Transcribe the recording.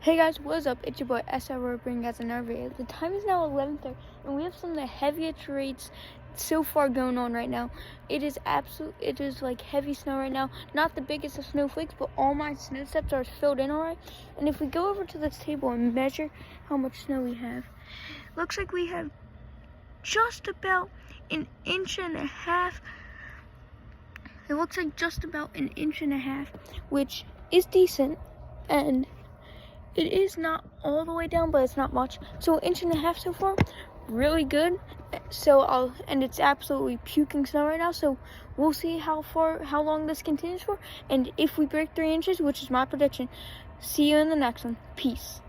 Hey guys, what's up? It's your boy SR bringing guys another video. The time is now 11:30 and we have some of the heaviest rates so far going on right now. It is like heavy snow right now. Not the biggest of snowflakes, but all my snow steps are filled in alright. And if we go over to this table and measure how much snow we have, looks like we have just about an inch and a half. It looks like just about an inch and a half, which is decent, and it is not all the way down, but it's not much. So an inch and a half so far, really good. And it's absolutely puking snow right now. So we'll see how long this continues for. And if we break 3 inches, which is my prediction, see you in the next one. Peace.